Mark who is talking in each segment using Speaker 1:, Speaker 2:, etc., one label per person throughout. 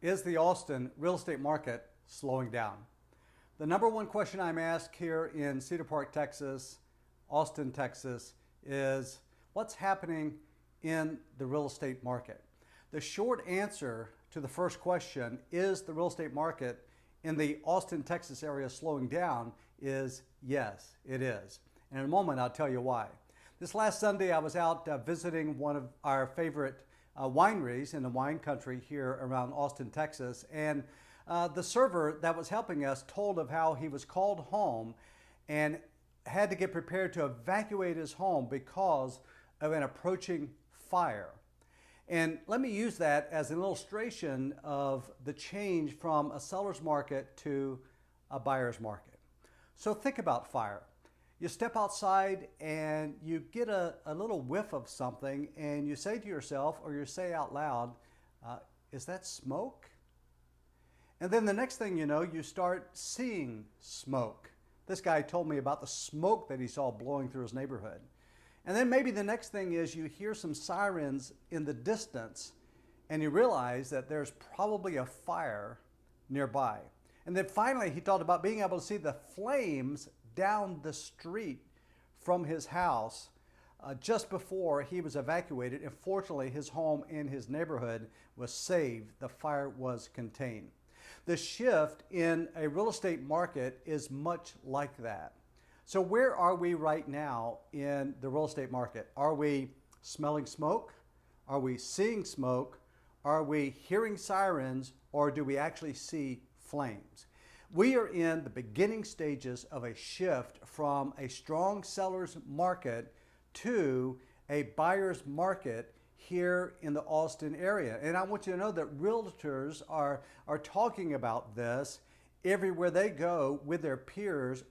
Speaker 1: Is the Austin real estate market slowing down? The number one question I'm asked here in Cedar Park, Texas, Austin, Texas, is what's happening in the real estate market? The short answer to the first question, is the real estate market in the Austin, Texas area slowing down, is yes, it is. And in a moment, I'll tell you why. This last Sunday, I was out visiting one of our favorite wineries in the wine country here around Austin, Texas. And the server that was helping us told of how he was called home and had to get prepared to evacuate his home because of an approaching fire. And let me use that as an illustration of the change from a seller's market to a buyer's market. So think about fire. You step outside and you get a little whiff of something and you say to yourself, or you say out loud, is that smoke? And then the next thing you know, you start seeing smoke. This guy told me about the smoke that he saw blowing through his neighborhood. And then maybe the next thing is you hear some sirens in the distance and you realize that there's probably a fire nearby. And then finally he talked about being able to see the flames down the street from his house just before he was evacuated. And fortunately, his home in his neighborhood was saved. The fire was contained. The shift in a real estate market is much like that. So where are we right now in the real estate market? Are we smelling smoke? Are we seeing smoke? Are we hearing sirens? Or do we actually see flames? We are in the beginning stages of a shift from a strong seller's market to a buyer's market here in the Austin area. And I want you to know that realtors are talking about this everywhere they go with their peers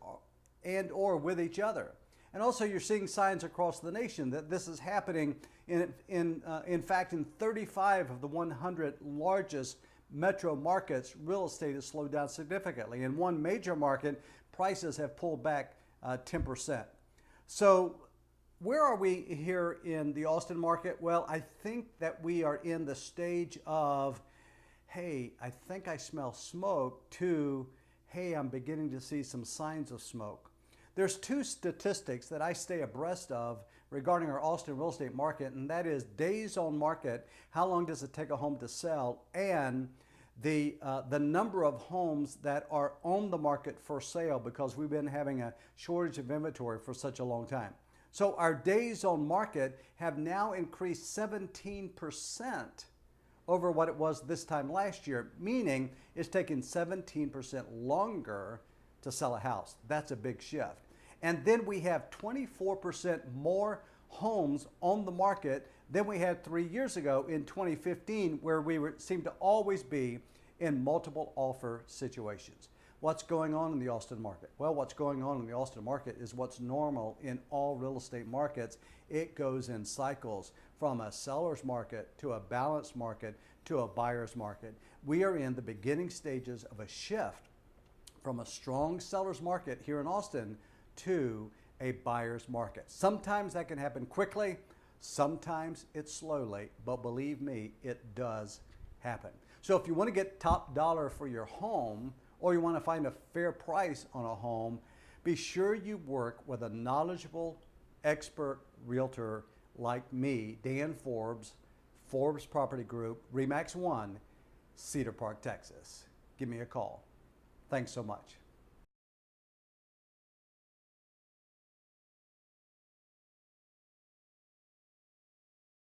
Speaker 1: and or with each other. And also you're seeing signs across the nation that this is happening in fact in 35 of the 100 largest metro markets. Real estate has slowed down significantly. In one major market, prices have pulled back 10%. So where are we here in the Austin market? Well, I think that we are in the stage of, hey, I think I smell smoke, to, hey, I'm beginning to see some signs of smoke. There's two statistics that I stay abreast of regarding our Austin real estate market, and that is days on market, how long does it take a home to sell, and the number of homes that are on the market for sale, because we've been having a shortage of inventory for such a long time. So our days on market have now increased 17% over what it was this time last year, meaning it's taken 17% longer to sell a house. That's a big shift. And then we have 24% more homes on the market than we had 3 years ago in 2015, where we seemed to always be in multiple offer situations. What's going on in the Austin market? Well, what's going on in the Austin market is what's normal in all real estate markets. It goes in cycles from a seller's market to a balanced market to a buyer's market. We are in the beginning stages of a shift from a strong seller's market here in Austin to a buyer's market. Sometimes that can happen quickly, sometimes it's slowly, but believe me, it does happen. So if you want to get top dollar for your home, or you want to find a fair price on a home, be sure you work with a knowledgeable, expert realtor like me, Dan Forbes, Forbes Property Group, RE/MAX 1, Cedar Park, Texas. Give me a call. Thanks so much.